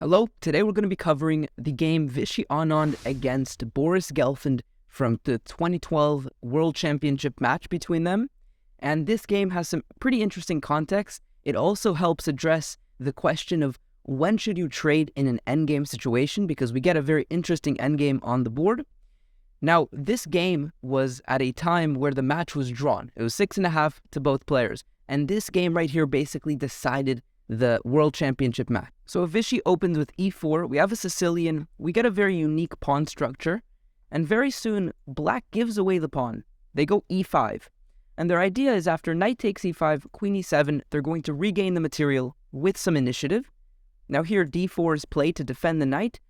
Hello, today we're going to be covering the game Vichy Anand against Boris Gelfand from the 2012 World Championship match between them. And this game has some pretty interesting context. It also helps address the question of when should you trade in an endgame situation, because we get a very interesting endgame on the board. Now, this game was at a time where the match was drawn. It was 6.5 to both players. And this game right here basically decided the World Championship match. So if Vichy opens with e4, we have a Sicilian, we get a very unique pawn structure, and very soon, black gives away the pawn. They go e5. And their idea is after knight takes e5, queen e7, they're going to regain the material with some initiative. Now here, d4 is played to defend the knight.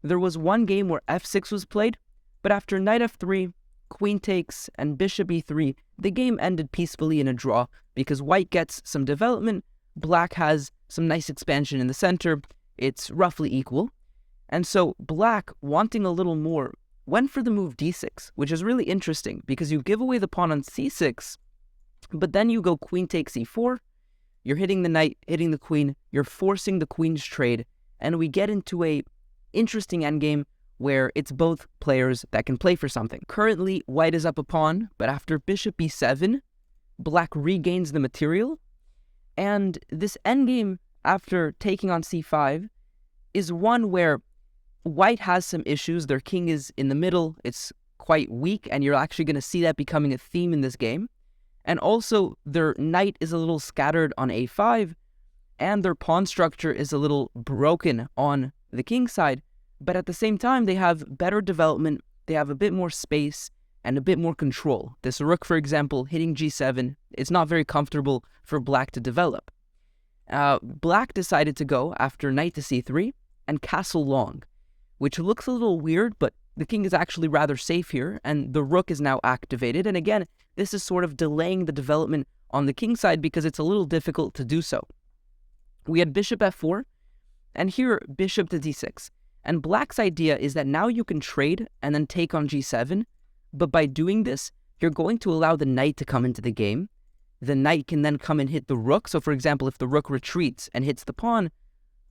There was one game where f6 was played, but after knight f3, queen takes, and bishop e3, the game ended peacefully in a draw because white gets some development, black has some nice expansion in the center. It's roughly equal. And so black, wanting a little more, went for the move d6, which is really interesting because you give away the pawn on c6, but then you go queen takes e4, you're hitting the knight, hitting the queen, you're forcing the queen's trade, and we get into a interesting endgame where it's both players that can play for something. Currently, white is up a pawn, but after bishop e7, black regains the material. And this endgame, after taking on c5, is one where white has some issues. Their king is in the middle. It's quite weak, and you're actually going to see that becoming a theme in this game. And also, their knight is a little scattered on a5, and their pawn structure is a little broken on the king side. But at the same time, they have better development, they have a bit more space, and a bit more control. This rook, for example, hitting g7, it's not very comfortable for black to develop. Black decided to go after knight to c3 and castle long, which looks a little weird, but the king is actually rather safe here, and the rook is now activated. And again, this is sort of delaying the development on the king side because it's a little difficult to do so. We had bishop f4, and here bishop to d6. And black's idea is that now you can trade and then take on g7, but by doing this, you're going to allow the knight to come into the game. The knight can then come and hit the rook. So for example, if the rook retreats and hits the pawn,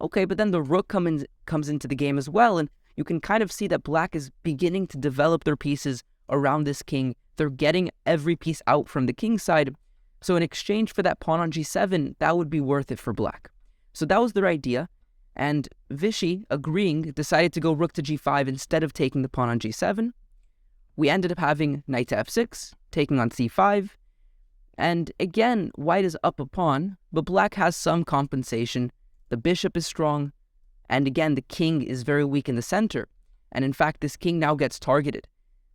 okay, but then the rook comes into the game as well. And you can kind of see that black is beginning to develop their pieces around this king. They're getting every piece out from the king side. So in exchange for that pawn on g7, that would be worth it for black. So that was their idea. And Vichy, agreeing, decided to go rook to g5 instead of taking the pawn on g7. We ended up having knight to f6, taking on c5. And again, white is up a pawn, but black has some compensation. The bishop is strong, and again, the king is very weak in the center. And in fact, this king now gets targeted.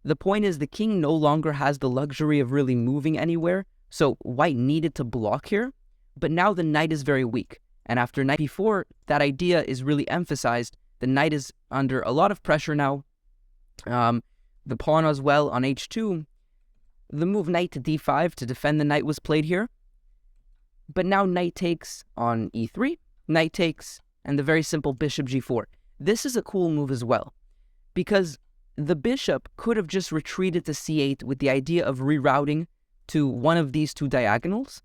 The point is the king no longer has the luxury of really moving anywhere, so white needed to block here, but now the knight is very weak. And after knight b4, that idea is really emphasized. The knight is under a lot of pressure now. The pawn as well on h2. The move knight to d5 to defend the knight was played here. But now knight takes on e3, knight takes, and the very simple bishop g4. This is a cool move as well, because the bishop could have just retreated to c8 with the idea of rerouting to one of these two diagonals.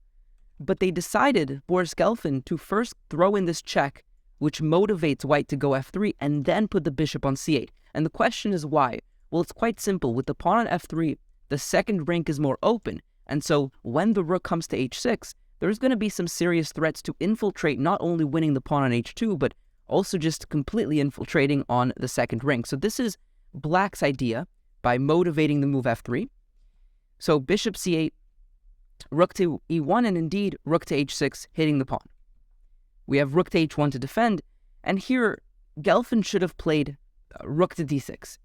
But they decided, Boris Gelfand, to first throw in this check, which motivates white to go f3 and then put the bishop on c8. And the question is why? Well, it's quite simple. With the pawn on f3, the second rank is more open. And so when the rook comes to h6, there's going to be some serious threats to infiltrate, not only winning the pawn on h2, but also just completely infiltrating on the second rank. So this is black's idea by motivating the move f3. So bishop c8, rook to e1, and indeed rook to h6, hitting the pawn. We have rook to h1 to defend, and here Gelfand should have played rook to d6,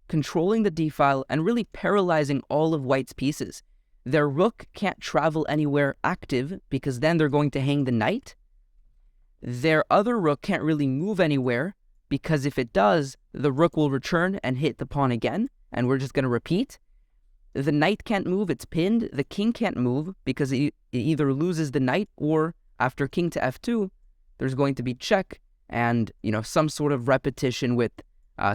controlling the d-file and really paralyzing all of white's pieces. Their rook can't travel anywhere active because then they're going to hang the knight. Their other rook can't really move anywhere because if it does, the rook will return and hit the pawn again, and we're just going to repeat. The knight can't move, it's pinned. The king can't move because it either loses the knight, or after king to f2, there's going to be check and, some sort of repetition with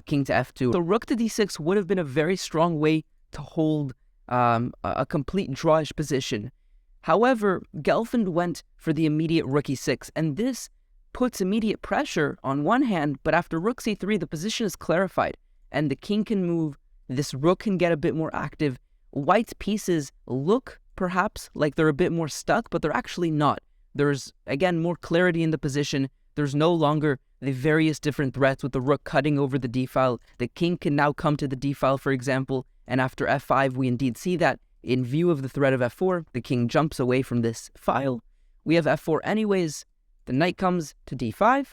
king to f2. So rook to d6 would have been a very strong way to hold a complete drawish position. However, Gelfand went for the immediate rook e6, and this puts immediate pressure on one hand, but after rook c3, the position is clarified, and the king can move, this rook can get a bit more active. White's pieces look perhaps like they're a bit more stuck, but they're actually not. There's, again, more clarity in the position. There's no longer the various different threats with the rook cutting over the d-file. The king can now come to the d-file, for example, and after f5, we indeed see that. In view of the threat of f4, the king jumps away from this file. We have f4 anyways. The knight comes to d5,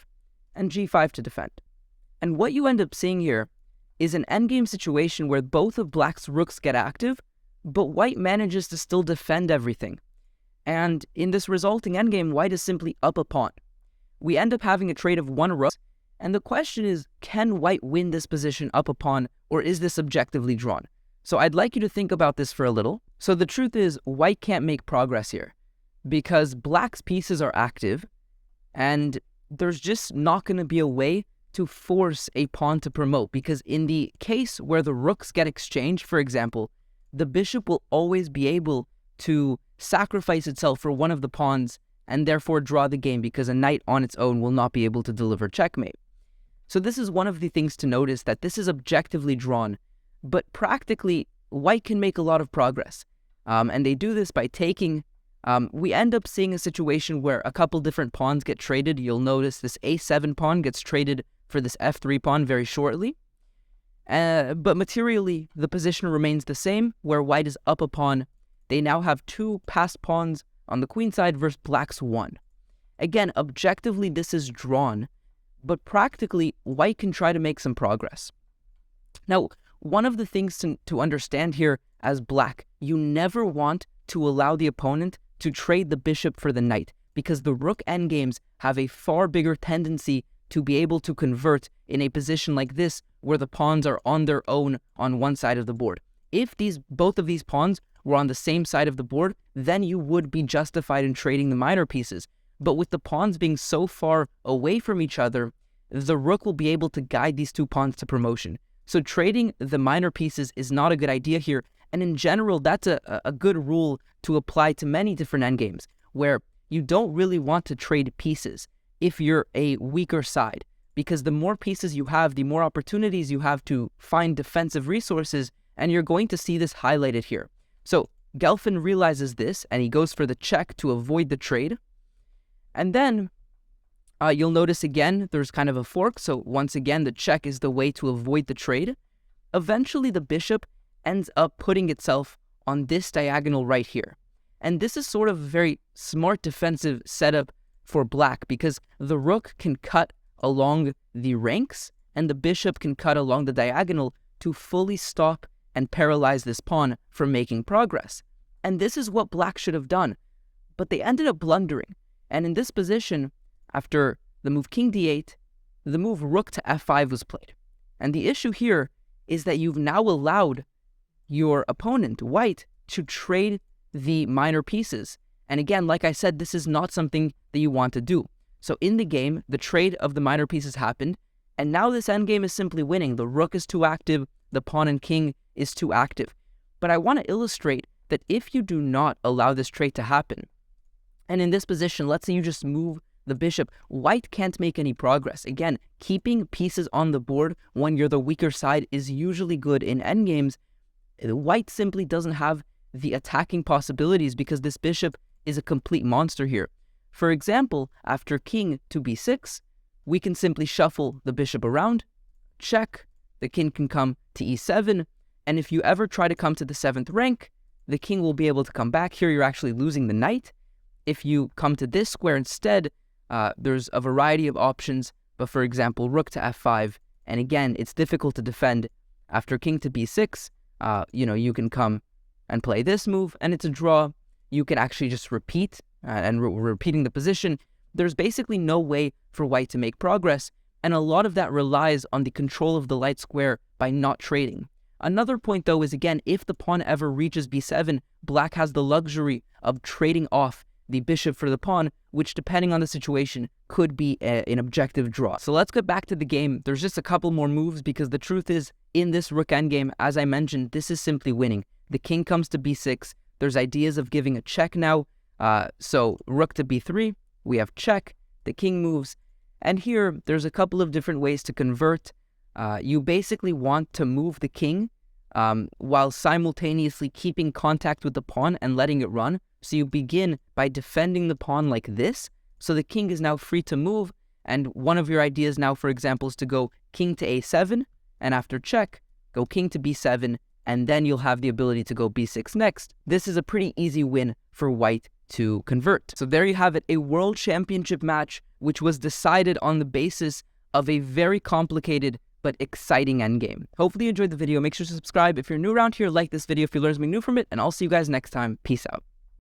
and g5 to defend. And what you end up seeing here is an endgame situation where both of black's rooks get active, but white manages to still defend everything. And in this resulting endgame, white is simply up a pawn. We end up having a trade of one rook, and the question is, can white win this position up a pawn, or is this objectively drawn? So I'd like you to think about this for a little. So the truth is, white can't make progress here, because black's pieces are active, and there's just not going to be a way to force a pawn to promote, because in the case where the rooks get exchanged, for example, the bishop will always be able to sacrifice itself for one of the pawns and therefore draw the game, because a knight on its own will not be able to deliver checkmate. So this is one of the things to notice, that this is objectively drawn, but practically white can make a lot of progress. And they do this by taking, we end up seeing a situation where a couple different pawns get traded. You'll notice this a7 pawn gets traded for this f3 pawn very shortly. But materially, the position remains the same, where white is up a pawn. They now have two passed pawns on the queen side versus black's one. Again, objectively, this is drawn, but practically, white can try to make some progress. Now, one of the things to understand here as black, you never want to allow the opponent to trade the bishop for the knight, because the rook endgames have a far bigger tendency to be able to convert in a position like this, where the pawns are on their own on one side of the board. If both of these pawns were on the same side of the board, then you would be justified in trading the minor pieces. But with the pawns being so far away from each other, the rook will be able to guide these two pawns to promotion. So trading the minor pieces is not a good idea here. And in general, that's a good rule to apply to many different endgames, where you don't really want to trade pieces if you're a weaker side, because the more pieces you have, the more opportunities you have to find defensive resources, and you're going to see this highlighted here. So Gelfand realizes this, and he goes for the check to avoid the trade. And then you'll notice again, there's kind of a fork. So once again, the check is the way to avoid the trade. Eventually, the bishop ends up putting itself on this diagonal right here. And this is sort of a very smart defensive setup for black, because the rook can cut along the ranks, and the bishop can cut along the diagonal to fully stop and paralyze this pawn from making progress. And this is what black should have done. But they ended up blundering. And in this position, after the move king d8, the move rook to f5 was played. And the issue here is that you've now allowed your opponent, white, to trade the minor pieces. And again, like I said, this is not something that you want to do. So in the game, the trade of the minor pieces happened, and now this endgame is simply winning. The rook is too active, the pawn and king is too active. But I want to illustrate that if you do not allow this trade to happen, and in this position, let's say you just move the bishop, white can't make any progress. Again, keeping pieces on the board when you're the weaker side is usually good in endgames. White simply doesn't have the attacking possibilities, because this bishop is a complete monster here. For example, after king to b6, we can simply shuffle the bishop around, check, the king can come to e7, and if you ever try to come to the 7th rank, the king will be able to come back. Here you're actually losing the knight. If you come to this square instead, there's a variety of options, but for example, rook to f5, and again, it's difficult to defend. After king to b6, you can come and play this move, and it's a draw. You can actually just repeat, and repeating the position. There's basically no way for white to make progress, and a lot of that relies on the control of the light square by not trading. Another point, though, is again, if the pawn ever reaches b7, black has the luxury of trading off the bishop for the pawn, which, depending on the situation, could be an objective draw. So let's get back to the game. There's just a couple more moves, because the truth is, in this rook endgame, as I mentioned, this is simply winning. The king comes to b6. There's ideas of giving a check now. So rook to b3, we have check, the king moves, And here, there's a couple of different ways to convert. You basically want to move the king while simultaneously keeping contact with the pawn and letting it run. So you begin by defending the pawn like this. So the king is now free to move. And one of your ideas now, for example, is to go king to a7. And after check, go king to b7. And then you'll have the ability to go b6 next. This is a pretty easy win for white to convert. So there you have it, a world championship match, which was decided on the basis of a very complicated but exciting endgame. Hopefully you enjoyed the video. Make sure to subscribe. If you're new around here, like this video if you learned something new from it, and I'll see you guys next time. Peace out.